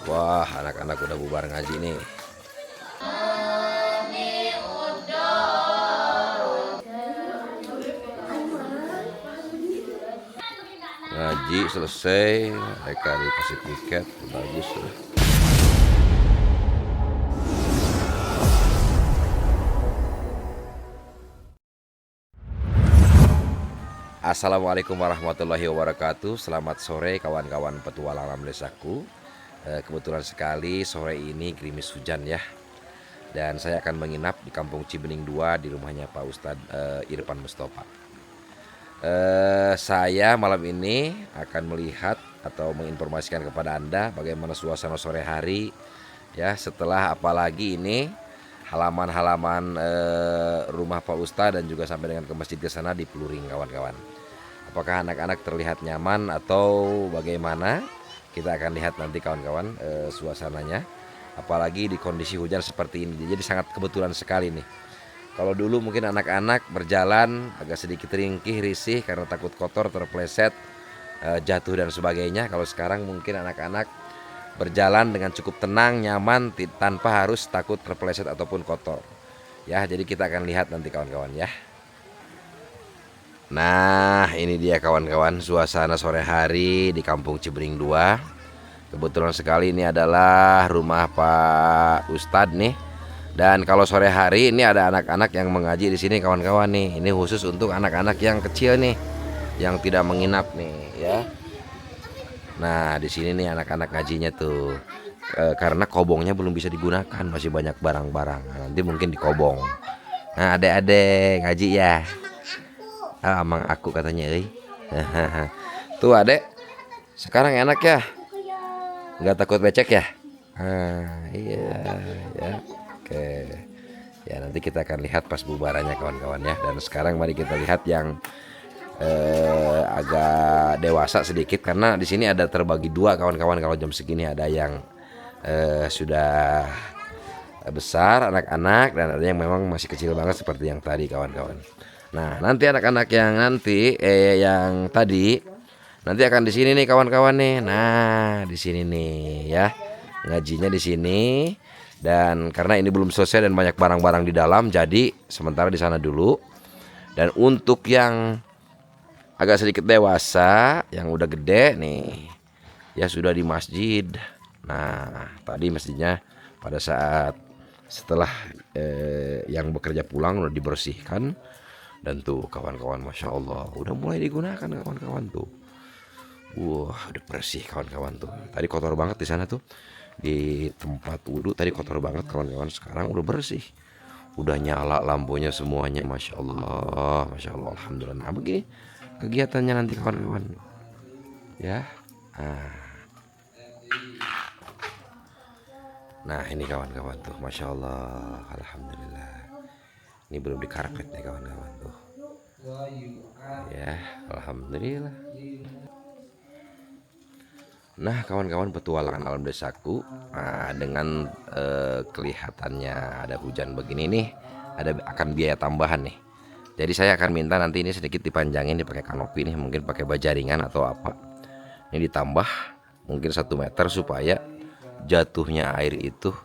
Wah, anak-anak udah bubar ngaji nih. Ngaji selesai, mereka dikasih tiket, bagus tuh. Assalamualaikum warahmatullahi wabarakatuh. Selamat sore kawan-kawan petualang alam desaku. Kebetulan sekali sore ini gerimis hujan ya. Dan saya akan menginap di Kampung Cibening 2 di rumahnya Pak Ustadz Irfan Mustofa. Saya malam ini akan melihat atau menginformasikan kepada Anda bagaimana suasana sore hari ya, setelah apalagi ini halaman-halaman rumah Pak Ustadz dan juga sampai dengan ke masjid ke sana dipeluring kawan-kawan. Apakah anak-anak terlihat nyaman atau bagaimana? Kita akan lihat nanti kawan-kawan suasananya. Apalagi di kondisi hujan seperti ini, jadi sangat kebetulan sekali nih. Kalau dulu mungkin anak-anak berjalan agak sedikit ringkih, risih karena takut kotor, terpleset, jatuh dan sebagainya. Kalau sekarang mungkin anak-anak berjalan dengan cukup tenang, nyaman, tanpa harus takut terpleset ataupun kotor. Ya, jadi kita akan lihat nanti kawan-kawan ya. Nah, ini dia kawan-kawan suasana sore hari di Kampung Cibening 2. Kebetulan sekali ini adalah rumah Pak Ustadz nih. Dan kalau sore hari ini ada anak-anak yang mengaji di sini kawan-kawan nih. Ini khusus untuk anak-anak yang kecil nih, yang tidak menginap nih ya. Nah, di sini nih anak-anak ngajinya tuh. Karena kobongnya belum bisa digunakan, masih banyak barang-barang. Nah, nanti mungkin dikobong. Nah, adek-adek ngaji ya. Ah, amang aku katanya, Tuh adek, sekarang enak ya? Nggak takut becek ya? Iya ya. Oke. Ya nanti kita akan lihat pas bubarannya kawan-kawan ya. Dan sekarang mari kita lihat yang agak dewasa sedikit, karena di sini ada terbagi dua kawan-kawan. Kalau jam segini ada yang sudah besar anak-anak, dan ada yang memang masih kecil banget seperti yang tadi kawan-kawan. Nah, nanti anak-anak yang yang tadi nanti akan di sini nih kawan-kawan nih. Nah, di sini nih ya. Ngajinya di sini. Dan karena ini belum selesai dan banyak barang-barang di dalam, jadi sementara di sana dulu. Dan untuk yang agak sedikit dewasa, yang udah gede nih, ya sudah di masjid. Nah, tadi masjidnya pada saat setelah yang bekerja pulang udah dibersihkan. Dan tuh kawan-kawan, Masya Allah, udah mulai digunakan kawan-kawan tuh. Wah, udah bersih kawan-kawan tuh. Tadi kotor banget di sana tuh, di tempat wudhu tadi kotor banget kawan-kawan. Sekarang udah bersih, udah nyala lampunya semuanya. Masya Allah, Masya Allah, Alhamdulillah. Nah, begini kegiatannya nanti kawan-kawan ya. Nah ini kawan-kawan tuh, Masya Allah, Alhamdulillah. Ini belum dikarpet nih kawan-kawan tuh ya, Alhamdulillah. Nah kawan-kawan petualangan alam desaku, dengan kelihatannya ada hujan begini nih, akan biaya tambahan nih. Jadi saya akan minta nanti ini sedikit dipanjangin, dipakai kanopi nih, mungkin pakai bajaringan atau apa. Ini ditambah mungkin 1 meter supaya jatuhnya air itu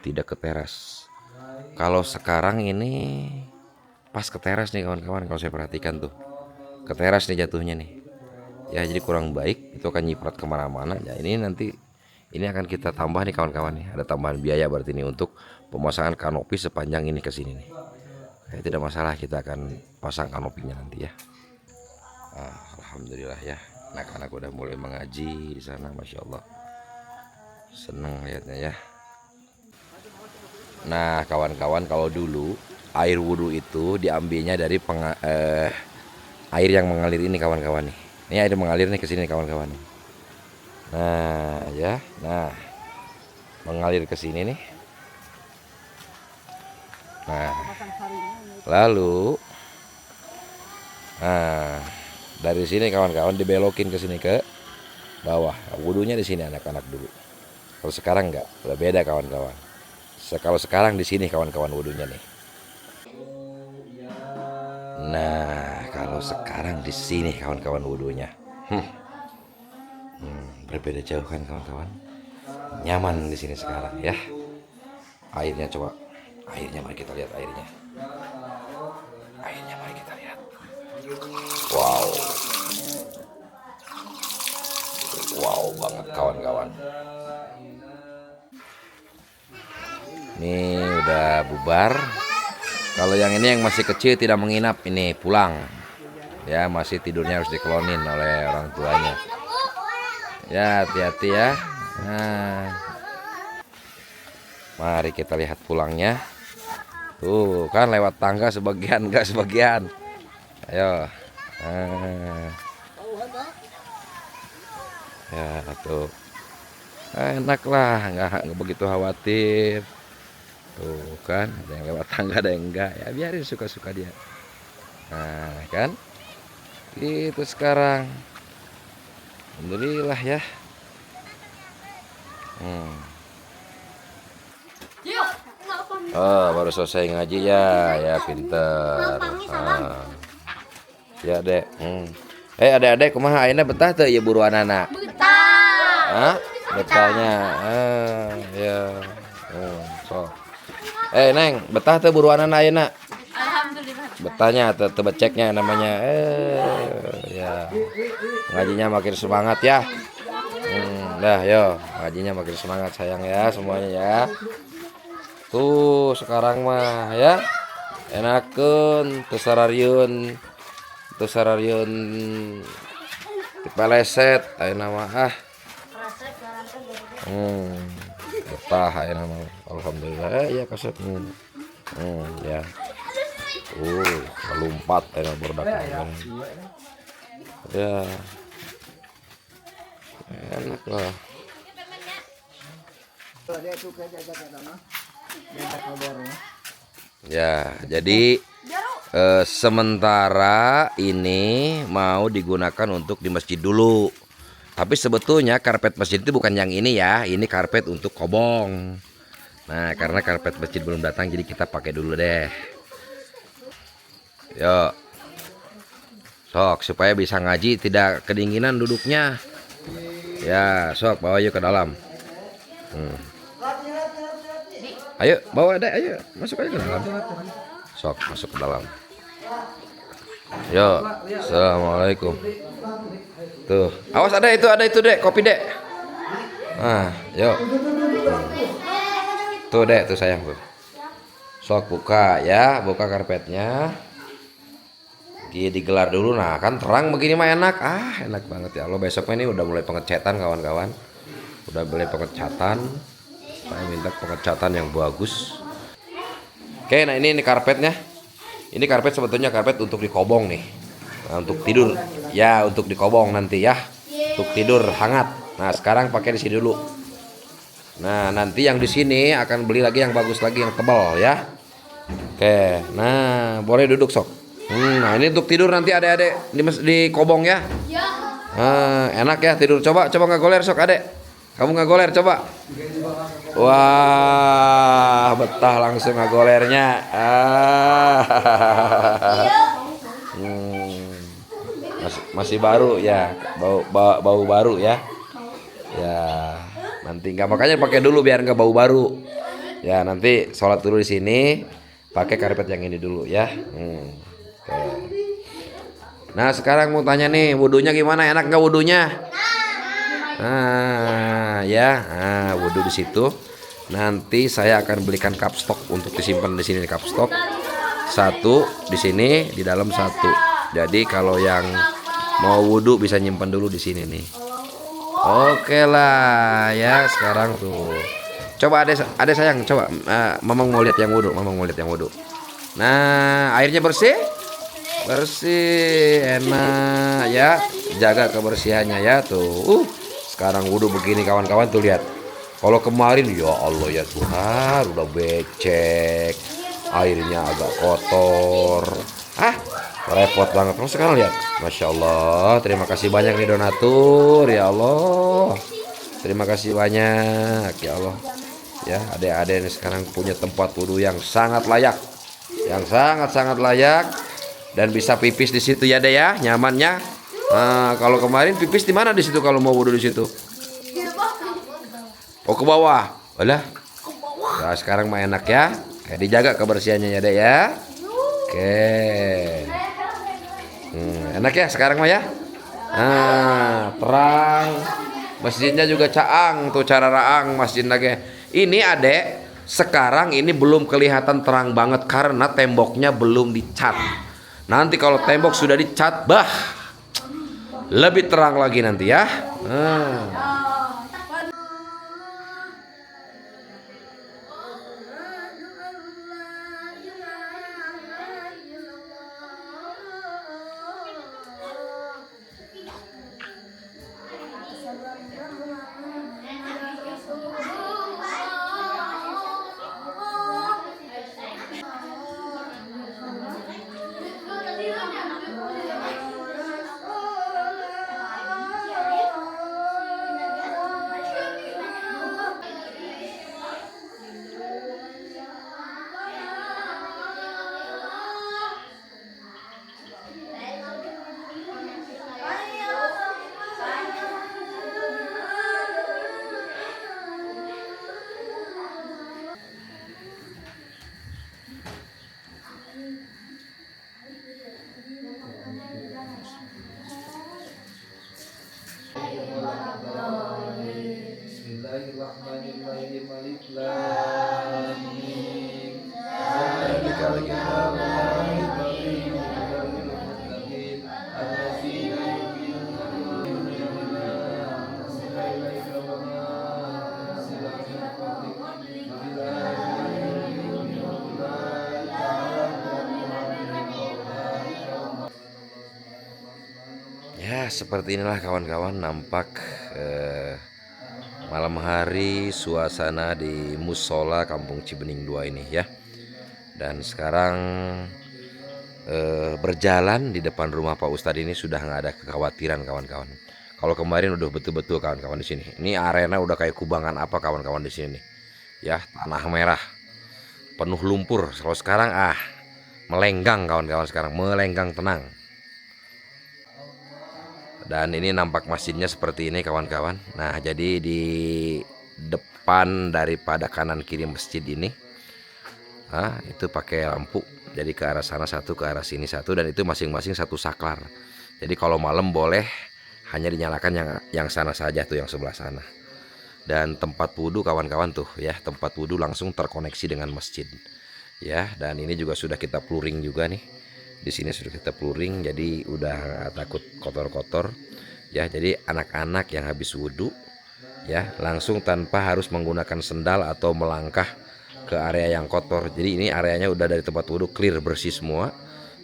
tidak ke teras. Kalau sekarang ini pas ke teras nih kawan-kawan, kalau saya perhatikan tuh ke teras nih jatuhnya nih ya, jadi kurang baik, itu akan nyiprat kemana-mana ya. Ini nanti ini akan kita tambah nih kawan-kawan nih, ada tambahan biaya berarti ini untuk pemasangan kanopi sepanjang ini ke sini nih ya. Tidak masalah, kita akan pasang kanopinya nanti ya. Alhamdulillah ya, anak-anak udah mulai mengaji di sana, Masya Allah, seneng lihatnya ya. Nah kawan-kawan, kalau dulu air wudhu itu diambilnya dari air yang mengalir ini kawan-kawan nih. Ini air mengalir nih ke sini kawan-kawan. Nah ya, nah mengalir ke sini nih. Nah lalu dari sini kawan-kawan dibelokin ke sini ke bawah. Wudhunya di sini anak-anak dulu. Kalau sekarang enggak, udah beda kawan-kawan. Kalau sekarang di sini kawan-kawan wudhunya nih. Nah, kalau sekarang di sini kawan-kawan wudhunya. Berbeda jauh kan kawan-kawan. nyaman di sini sekarang ya. Airnya coba, airnya mari kita lihat airnya. Airnya mari kita lihat. Wow, wow banget kawan-kawan. Ini udah bubar. Kalau yang ini yang masih kecil tidak menginap, ini pulang. Ya, masih tidurnya harus dikelonin oleh orang tuanya. Ya, hati-hati ya. Nah, mari kita lihat pulangnya. Tuh kan lewat tangga sebagian, enggak sebagian. Ayo. Nah. Ya tuh. Enak lah, nggak begitu khawatir. Tuh kan, ada yang lewat tangga, ada yang enggak. Ya biarin suka-suka dia. Nah kan, itu sekarang. Alhamdulillah ya. Oh, baru selesai ngaji ya, ya pinter. Ya dek. Adek-adek kumaha ayeuna betah teu ieu buruan anak? Betah. Hah? Betahnya. Ya. Sok. Neng, betah teu buruan anak ayeuna? Alhamdulillah. Betahnya teu beceknya namanya. Ya. Ngajinya makin semangat ya. Dah yo, ngajinya makin semangat sayang ya semuanya ya. Tuh sekarang mah ya enakeun teu sarariun dipeleset ayeuna mah betah ayeuna mah alhamdulillah ya kasep ya melompat ayeuna berdak ya enak lah. Ya, jadi sementara ini mau digunakan untuk di masjid dulu. Tapi sebetulnya karpet masjid itu bukan yang ini ya, ini karpet untuk kobong. Nah, karena karpet masjid belum datang, jadi kita pakai dulu deh. Yuk, sok supaya bisa ngaji tidak kedinginan duduknya. Ya, sok bawa yuk ke dalam. Ayo bawa deh, ayo masuk aja ke dalam. Sok masuk ke dalam. Yo, assalamualaikum. Tuh, awas ada itu dek, kopi dek. Yuk. Tuh dek, tuh sayang tuh. Sok buka ya, buka karpetnya. Digelar dulu, nah kan terang begini mah enak. Enak banget ya Allah. Besoknya ini udah mulai pengecatan kawan-kawan. Udah mulai pengecatan. Saya minta pengecatan yang bagus. Oke, nah ini karpetnya. Ini karpet sebetulnya karpet untuk dikobong nih. Nah, untuk tidur. Ya, untuk dikobong nanti ya. Untuk tidur hangat. Nah, sekarang pakai di sini dulu. Nah, nanti yang di sini akan beli lagi yang bagus lagi yang tebal ya. Oke, nah boleh duduk sok. Nah, ini untuk tidur nanti adek-adek di kobong ya. Enak ya tidur. Coba nggak goler sok adek. Kamu nggak goler coba. Wah, betah langsung ngagolernya. Masih baru ya, bau baru ya. Ya, nanti nggak makanya pakai dulu biar nggak bau baru. Ya, nanti sholat dulu di sini, pakai karpet yang ini dulu ya. Oke. Nah, sekarang mau tanya nih, wudunya gimana? Enak nggak wudunya? Wudhu di situ. Nanti saya akan belikan kapstok untuk disimpan di sini kapstok. Satu di sini, di dalam satu. Jadi kalau yang mau wudhu bisa nyimpan dulu di sini nih. Oke lah ya sekarang tuh. Coba adek sayang coba. Mamang mau lihat yang wudhu. Nah airnya bersih, enak ya. Jaga kebersihannya ya tuh. Sekarang wudhu begini kawan-kawan tuh lihat. Kalau kemarin ya Allah ya Tuhan udah becek, airnya agak kotor. Repot banget. Terus sekarang lihat, Masya Allah. Terima kasih banyak nih donatur ya Allah. Terima kasih banyak ya Allah. Ya adik-adik ini sekarang punya tempat wudhu yang sangat layak, sangat layak dan bisa pipis di situ ya deh ya, nyamannya. Nah, kalau kemarin pipis di mana di situ kalau mau wudhu di situ? Oh, ke bawah. Walah. Nah, sekarang mah enak ya. Dijaga kebersihannya ya, Dek ya. Oke. Enak ya sekarang mah ya. Nah, terang. Masjidnya juga caang tuh, cara raang masjid lagi. Ini Adek, sekarang ini belum kelihatan terang banget karena temboknya belum dicat. Nanti kalau tembok sudah dicat, bah, lebih terang lagi nanti ya. Bismillahirrahmanirrahim. Alif lam mim. Zalikal kitabu la raiba fihi hudal lil muttaqin allazina yu'minuna billah unzila ilaika wa ma unzila min qablik wa bil akhirati yu'minun ulaika ala nurun. Ya, seperti inilah kawan-kawan nampak malam hari suasana di musola Kampung Cibening 2 ini ya. Dan sekarang berjalan di depan rumah Pak Ustadz ini sudah nggak ada kekhawatiran kawan-kawan. Kalau kemarin udah betul-betul kawan-kawan di sini. Ini arena udah kayak kubangan apa kawan-kawan di sini nih. Ya, tanah merah, penuh lumpur. Kalau sekarang melenggang kawan-kawan, sekarang melenggang tenang. Dan ini nampak masjidnya seperti ini kawan-kawan. Nah, jadi di depan daripada kanan kiri masjid ini itu pakai lampu. Jadi ke arah sana satu, ke arah sini satu, dan itu masing-masing satu saklar. Jadi kalau malam boleh hanya dinyalakan yang sana saja tuh, yang sebelah sana. Dan tempat wudhu kawan-kawan tuh ya, tempat wudhu langsung terkoneksi dengan masjid. Ya, dan ini juga sudah kita pluring juga nih. Di sini sudah kita pluring, jadi udah gak takut kotor-kotor ya. Jadi anak-anak yang habis wudhu ya langsung tanpa harus menggunakan sendal atau melangkah ke area yang kotor. Jadi ini areanya udah dari tempat wudhu clear, bersih semua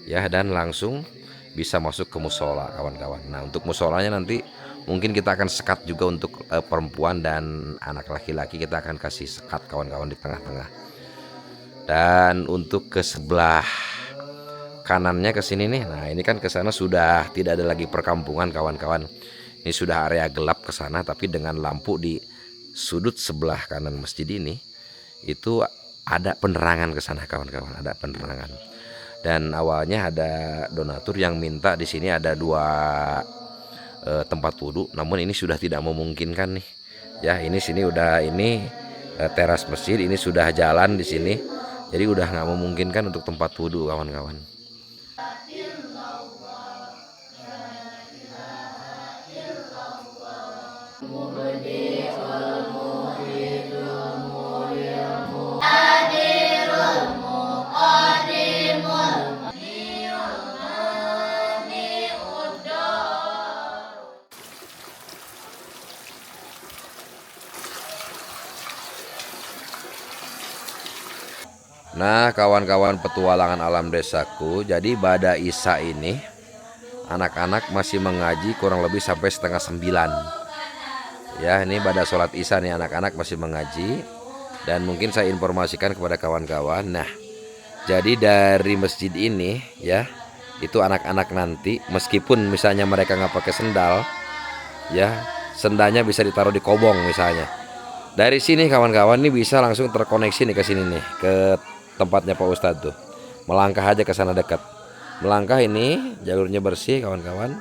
ya, dan langsung bisa masuk ke musola kawan-kawan. Nah, untuk musolanya nanti mungkin kita akan sekat juga untuk perempuan dan anak laki-laki, kita akan kasih sekat kawan-kawan di tengah-tengah. Dan untuk ke sebelah kanannya ke sini nih. Nah, ini kan ke sana sudah tidak ada lagi perkampungan kawan-kawan. Ini sudah area gelap ke sana, tapi dengan lampu di sudut sebelah kanan masjid ini itu ada penerangan ke sana kawan-kawan, ada penerangan. Dan awalnya ada donatur yang minta di sini ada 2 tempat wudhu, namun ini sudah tidak memungkinkan nih. Ya, ini sini udah teras masjid, ini sudah jalan di sini. Jadi udah nggak memungkinkan untuk tempat wudhu kawan-kawan. Nah, kawan-kawan petualangan alam desaku, jadi pada Isya ini anak-anak masih mengaji kurang lebih sampai setengah 9. Ya, ini pada sholat Isya nih anak-anak masih mengaji. Dan mungkin saya informasikan kepada kawan-kawan. Nah, jadi dari masjid ini ya, itu anak-anak nanti meskipun misalnya mereka nggak pakai sendal ya, sendalnya bisa ditaruh di kobong misalnya. Dari sini kawan-kawan ini bisa langsung terkoneksi nih ke sini nih, ke tempatnya Pak Ustadz tuh. Melangkah aja ke sana dekat. Melangkah ini jalurnya bersih kawan-kawan.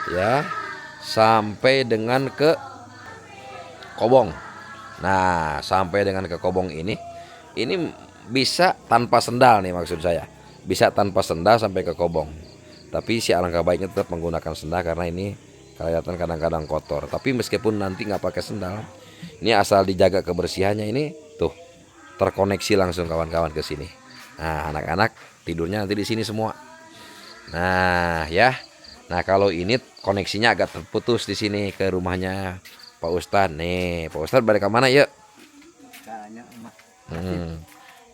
Ya, sampai dengan ke kobong. Nah, sampai dengan ke Kobong ini bisa tanpa sendal nih maksud saya. Bisa tanpa sendal sampai ke Kobong. Tapi si alangkah baiknya tetap menggunakan sendal karena ini kelihatan kadang-kadang kotor. Tapi meskipun nanti nggak pakai sendal, ini asal dijaga kebersihannya ini tuh terkoneksi langsung kawan-kawan ke sini. Nah, anak-anak tidurnya nanti di sini semua. Nah, ya. Nah, kalau ini koneksinya agak terputus di sini ke rumahnya Pak Ustadz. Nih, Pak Ustadz balik ke mana ya?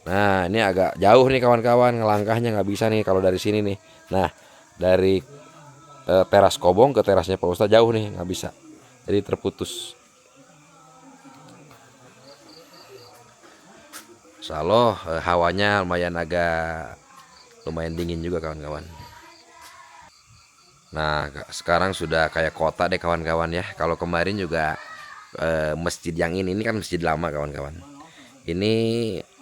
Nah, ini agak jauh nih kawan-kawan, ngelangkahnya nggak bisa nih kalau dari sini nih. Nah, dari teras Kobong ke terasnya Pak Ustadz jauh nih, nggak bisa. Jadi terputus. Insya Allah hawanya lumayan dingin juga kawan-kawan. Nah, sekarang sudah kayak kota deh kawan-kawan ya. Kalau kemarin juga masjid yang ini kan masjid lama kawan-kawan. Ini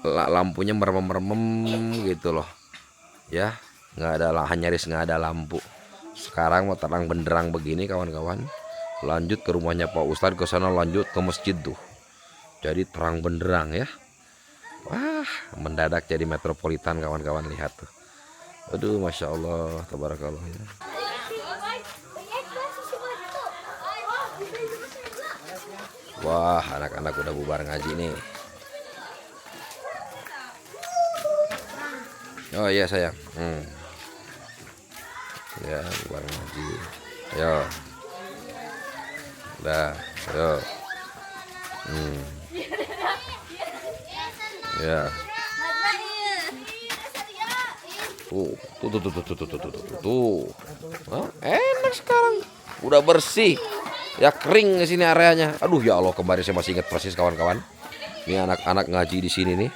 lampunya merem-merem gitu loh. Ya, nggak ada nyaris nggak ada lampu. Sekarang mau terang benderang begini kawan-kawan. Lanjut ke rumahnya Pak Ustadz, ke sana lanjut ke masjid tuh. Jadi terang benderang ya. Wah, mendadak jadi metropolitan kawan-kawan, lihat tuh. Aduh, masya Allah, tabarakallah ya. Wah, anak-anak udah bubar ngaji nih. Oh iya sayang. Ya, bubar ngaji. Ayo. Udah, ayo. Ya. Tuh. Hah, enak sekarang. Udah bersih. Ya kering di sini areanya. Aduh ya Allah, kemarin saya masih ingat persis kawan-kawan. Ini anak-anak ngaji di sini nih.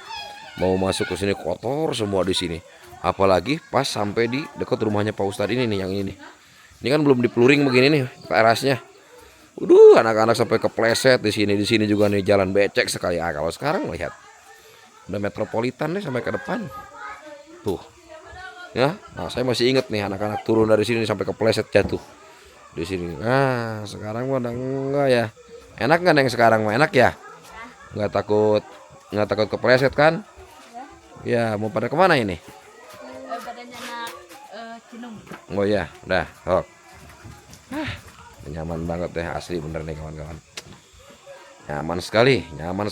Mau masuk ke sini kotor semua di sini. Apalagi pas sampai di dekat rumahnya Pak Ustadz ini nih, yang ini nih. Ini kan belum dipeluring begini nih terasnya. Anak-anak sampai kepleset di sini. Di sini juga nih jalan becek sekali. Ah, kalau sekarang lihat. Udah metropolitan nih sampai ke depan. Tuh. Ya, nah saya masih ingat nih anak-anak turun dari sini sampai kepleset jatuh di sini. Nah, sekarang udah enggak ya. Enak nggak yang sekarang mah? Enak ya? Nggak takut kepleset kan? Ya, mau pada kemana ini? Badannya anak Cinung. Oh ya, udah. Oh. Nyaman banget deh, asli bener nih kawan-kawan. Nyaman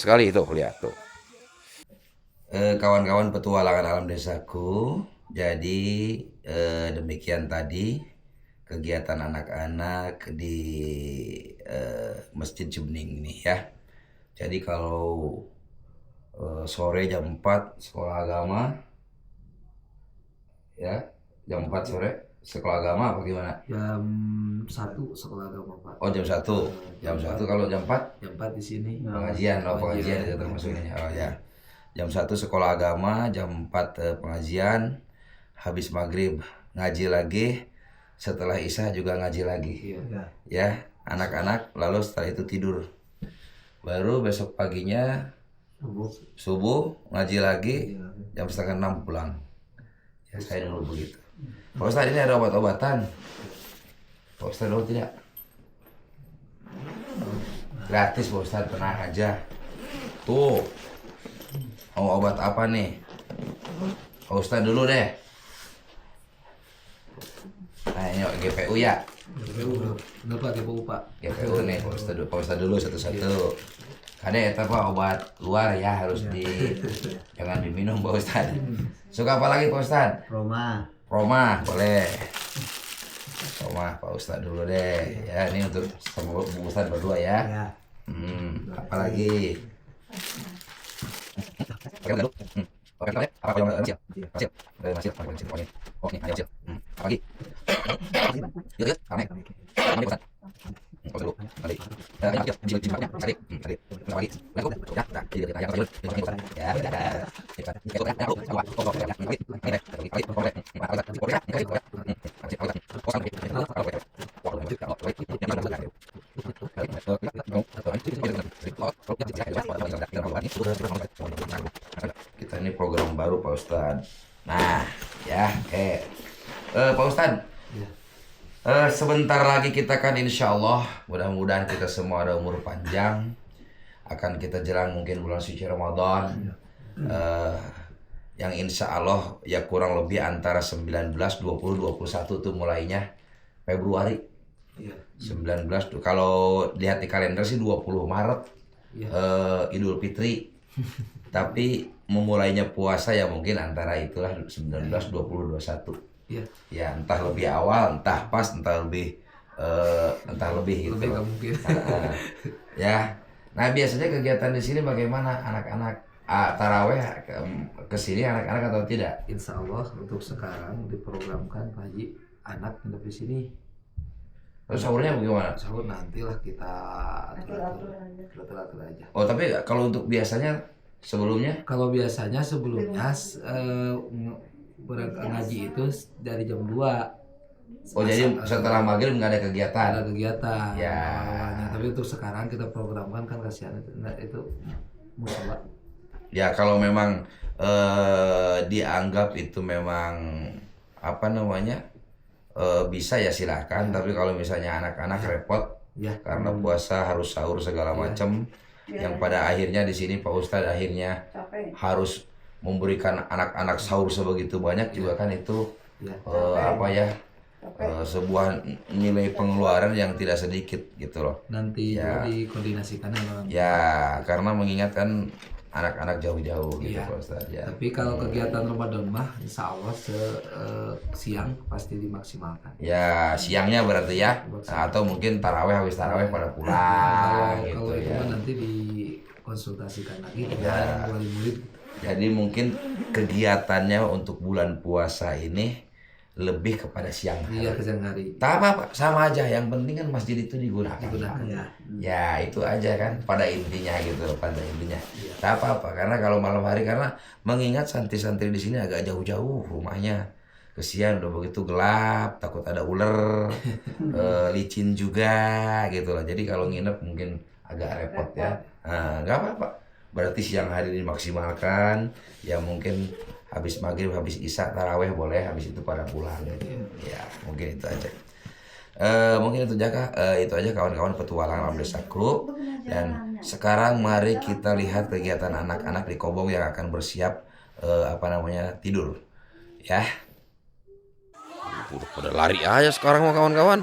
sekali itu, lihat tuh. Kawan-kawan petualangan alam desaku. Jadi demikian tadi kegiatan anak-anak di Masjid Jumning ini ya. Jadi kalau sore jam 4 sekolah agama ya, jam 4 sore sekolah agama apa gimana? Jam 1 sekolah agama Pak. Oh, jam 1. Jam 1 kalau jam 4 Jam 4 di sini. pengajian. Oh, pengajian itu termasuk ini. Oh ya. Jam 1 sekolah agama, jam 4 pengajian, habis maghrib ngaji lagi, setelah isya juga ngaji lagi. Iya. Ya, anak-anak lalu setelah itu tidur. Baru besok paginya subuh ngaji lagi, jam setengah 6 pulang. Ya, saya dulu begitu. Pak Ustadz, ini ada obat-obatan. Pak Ustadz dulu tidak? Gratis Pak Ustadz, tenang aja. Tuh. Mau obat apa nih? Pak Ustadz dulu deh. Nah, ini GPU ya. Kenapa GPU Pak? GPU nih, Pak Ustadz dulu satu-satu. Ada ya Pak, obat luar ya harus jangan diminum Pak Ustadz. Suka apa lagi Pak Ustadz? Roma boleh. Roma Pak Ustadz dulu deh. Ya, ini untuk sama Pak Ustadz berdua ya. Apa lagi? Oke, dulu. Oke, apa yang masih? Masih. Masih. Oke, ayo. Apa lagi? Yuk, kami. Kami Ustadz. Kau dulu. Tadi. Ya, tadi. Tadi. Apa lagi? Lagu. Ya, dah. Jadi kita yang dulu. Ya, dah. Itu ya. Aku. Kita ini program baru Pak Ustadz. Nah, ya, Pak Ustadz. Sebentar lagi kita kan insya Allah mudah-mudahan kita semua ada umur panjang, akan kita jalan mungkin bulan suci Ramadan. Yang insya Allah ya kurang lebih antara 19, 20, 21 tuh mulainya Februari. Iya. 19 tuh kalau lihat di kalender sih 20 Maret Iya. Idul Fitri. Tapi memulainya puasa ya mungkin antara itulah 19, 20, 21. Iya. Ya entah lebih awal, entah pas, entah lebih gitu. Lebih nggak mungkin. Ya. Nah, biasanya kegiatan di sini bagaimana anak-anak taraweh ke sini anak-anak atau tidak? Insya Allah untuk sekarang diprogramkan Pak Haji anak nginep di sini. Terus sahurnya bagaimana? Sahur nantilah kita atur aja. Oh, tapi kalau untuk biasanya sebelumnya? Kalau biasanya sebelumnya ngaji itu dari jam 2. Oh, jadi setelah maghrib nggak ada kegiatan? Ada kegiatan Ya. awalnya. Tapi untuk sekarang kita programkan kan kasihan itu musola. Ya kalau memang dianggap itu memang apa namanya bisa ya silahkan. Tapi kalau misalnya anak-anak repot Ya. karena puasa harus sahur segala macam, yang pada akhirnya di sini Pak Ustadz akhirnya harus memberikan anak-anak sahur sebegitu banyak juga kan itu Ya. apa ya sebuah nilai pengeluaran yang tidak sedikit gitu loh. Nanti Ya. juga dikoordinasikan dengan orang. Ya karena mengingatkan anak-anak jauh-jauh gitu Iya. Pak Ustadz ya. Tapi kalau kegiatan Ramadan mah insya Allah siang pasti dimaksimalkan. Ya siangnya berarti ya. Nah, atau mungkin taraweh habis taraweh pada pulang Kalau gitu itu ya. mah nanti dikonsultasikan lagi Ya. dengan wali murid. Jadi mungkin kegiatannya untuk bulan puasa ini lebih kepada siang hari. Iya, ke siang hari Tak apa, sama aja. Yang penting kan masjid itu digunakan. digunakan ya. Ya itu aja kan pada intinya gitu loh, pada intinya. Iya. Tak apa-apa karena kalau malam hari karena mengingat santri-santri di sini agak jauh-jauh rumahnya. Kesian udah begitu gelap, takut ada ular, licin juga gitu loh. Jadi kalau nginep mungkin agak repot ya. Nah, nggak apa-apa. Berarti siang hari dimaksimalkan. Ya mungkin habis maghrib, habis isya, taraweh boleh, habis itu pada pulang gitu. Ya mungkin itu aja. Mungkin itu aja kawan-kawan petualangan Alam Desa Group. Dan sekarang mari kita lihat kegiatan anak-anak di Kobong yang akan bersiap tidur ya. Udah pada lari aja sekarang mau kawan-kawan.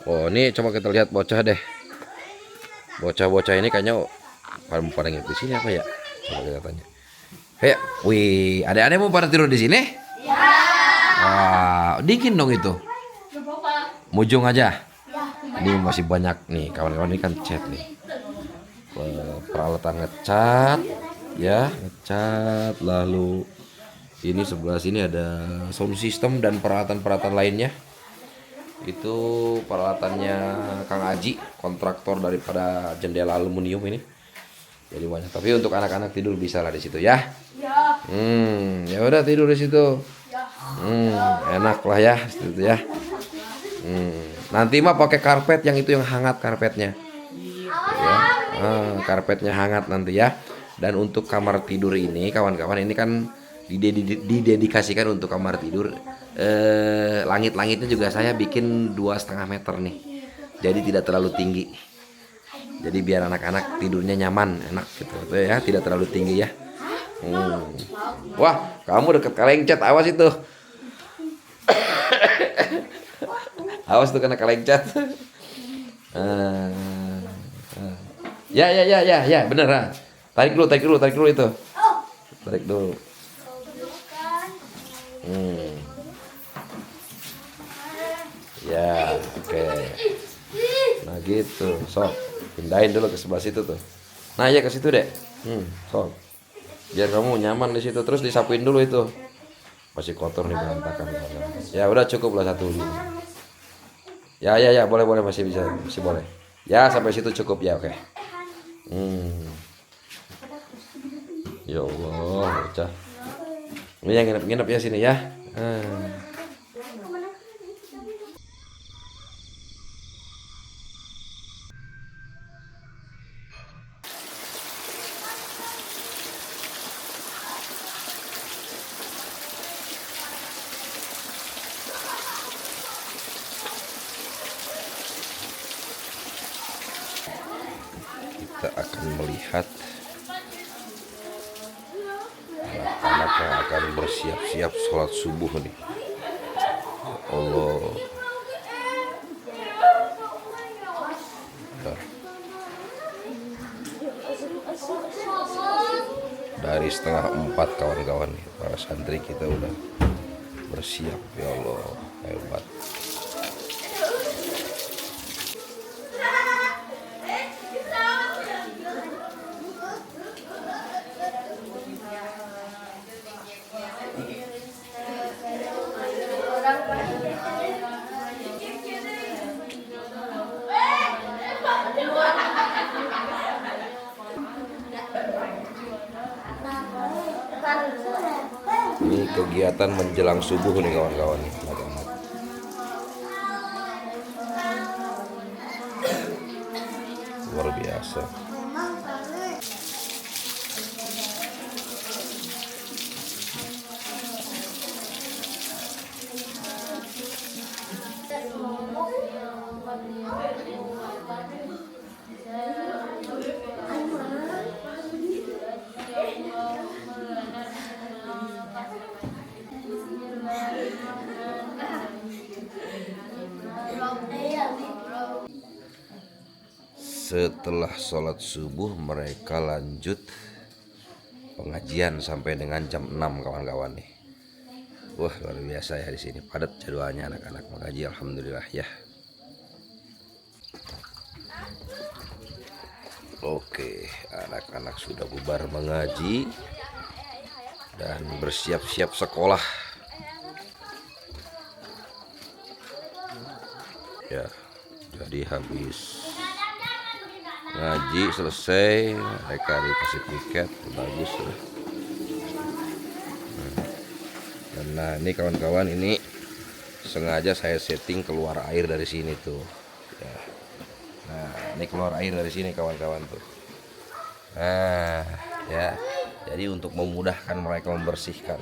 Oh ini coba kita lihat bocah deh. Bocah-bocah ini kayaknya pada nginep di sini apa ya? Coba kita tanya. Hei, wih, adik-adik mau pada tidur di sini? Ya. Wah, dingin dong itu. Mujung aja. Ini masih banyak nih kawan-kawan, ini kan cat nih. Peralatan ngecat, ya ngecat. Lalu ini sebelah sini ada sound system dan peralatan-peralatan lainnya. Itu peralatannya Kang Aji, kontraktor daripada jendela aluminium ini. Jadi banyak. Tapi untuk anak-anak tidur bisa lah di situ ya. Ya. Ya udah tidur di situ. Enak lah ya situ ya. Nanti mah pakai karpet yang itu yang hangat karpetnya. Ya. Karpetnya hangat nanti ya. Dan untuk kamar tidur ini kawan-kawan ini kan didedikasikan untuk kamar tidur. Langit-langitnya juga saya bikin 2,5 meter nih. Jadi tidak terlalu tinggi. Jadi biar anak-anak tidurnya nyaman, enak gitu ya, tidak terlalu tinggi ya. Wah, kamu deket kaleng cat, awas itu. Awas tuh kena kaleng cat. Ya, bener ha. Tarik dulu itu. Tarik dulu. Ya, oke. Nah gitu, sok. Pindahin dulu ke sebelah situ tuh. Nah ya ke situ deh. Sok. Biar kamu nyaman di situ. Terus disapuin dulu itu. Masih kotor nih berantakan. Ya udah cukup lah satu dulu. Ya boleh masih boleh. Ya sampai situ cukup ya oke. Ya Allah, bocah. Ini yang nginep ya sini ya. akan melihat anak-anak yang akan bersiap-siap sholat subuh nih. Ya Allah. Nah, dari setengah 4 kawan-kawan nih, para santri kita udah bersiap. Ya Allah, hebat. Ini kegiatan menjelang subuh nih kawan-kawan nih, anak-anak. Luar biasa. Setelah sholat subuh mereka lanjut pengajian sampai dengan jam 6 kawan-kawan nih. Wah, luar biasa ya di sini, padat jadwalnya anak-anak mengaji, alhamdulillah ya. Oke, anak-anak sudah bubar mengaji dan bersiap-siap sekolah. Ya, jadi habis ngaji selesai mereka dikasih tiket, bagus lah. Nah, ini kawan-kawan, ini sengaja saya setting keluar air dari sini tuh ya. Nah, ini keluar air dari sini kawan-kawan tuh. Nah ya, jadi untuk memudahkan mereka membersihkan.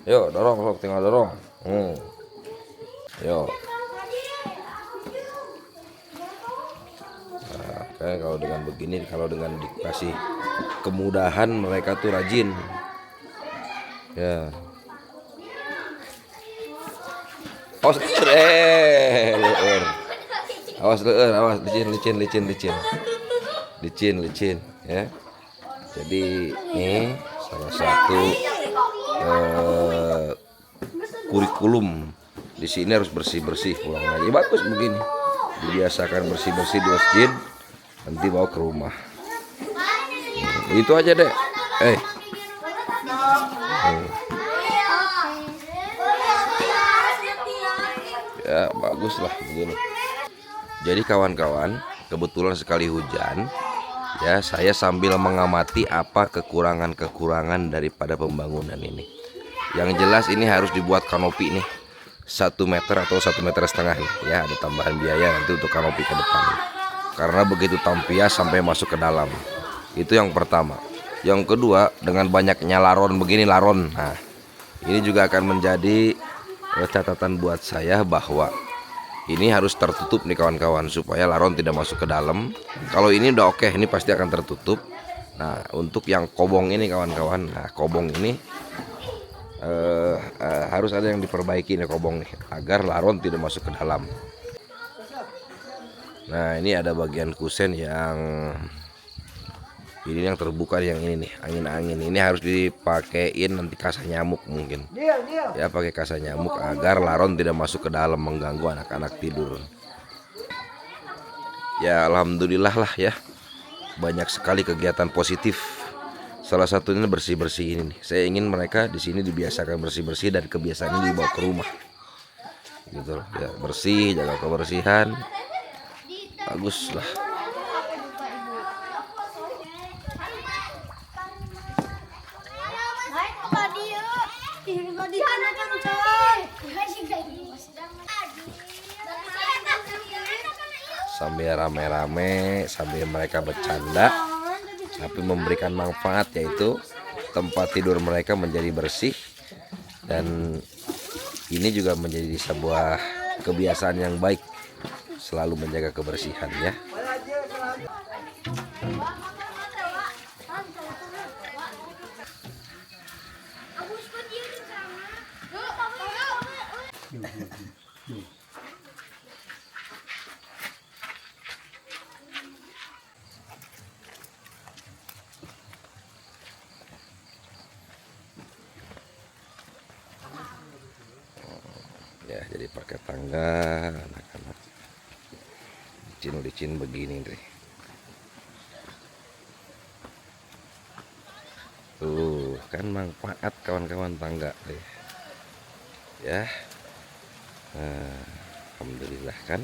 Yuk dorong, sok tinggal dorong. Yuk. Nah, kalau dengan begini, kalau dengan dikasih kemudahan mereka tuh rajin ya. Awas leer, awas leer, awas licin ya. Jadi ini salah satu kurikulum di sini, harus bersih-bersih pulang lagi. Bagus begini, dibiasakan bersih-bersih di masjid, nanti bawa ke rumah. Itu aja deh. Ya bagus lah begini. Jadi kawan-kawan, kebetulan sekali hujan ya, saya sambil mengamati apa kekurangan-kekurangan daripada pembangunan ini. Yang jelas ini harus dibuat kanopi nih 1 meter atau 1,5 meter nih ya. Ada tambahan biaya nanti untuk kanopi ke depan, karena begitu tampias sampai masuk ke dalam. Itu yang pertama. Yang kedua, dengan banyaknya laron begini, laron. Nah, ini juga akan menjadi catatan buat saya bahwa ini harus tertutup nih kawan-kawan, supaya laron tidak masuk ke dalam. Kalau ini udah oke, ini pasti akan tertutup. Nah, untuk yang kobong ini kawan-kawan, nah kobong ini harus ada yang diperbaiki nih kobong nih, agar laron tidak masuk ke dalam. Nah, ini ada bagian kusen yang ini yang terbuka, yang ini nih, angin-angin ini harus dipakein nanti kasa nyamuk mungkin ya, pakai kasa nyamuk agar laron tidak masuk ke dalam mengganggu anak-anak tidur ya. Alhamdulillah lah ya, banyak sekali kegiatan positif. Salah satunya bersih-bersih ini nih. Saya ingin mereka di sini dibiasakan bersih-bersih dan kebiasaan ini dibawa ke rumah gitu loh ya. Bersih, jaga kebersihan, bagus lah. Sambil rame-rame, sambil mereka bercanda, tapi memberikan manfaat, yaitu tempat tidur mereka menjadi bersih. Dan ini juga menjadi sebuah kebiasaan yang baik, selalu menjaga kebersihan ya. pakai tangga anak-anak. Licin begini deh. Tuh kan manfaat kawan-kawan tangga deh. Ya. Alhamdulillah kan.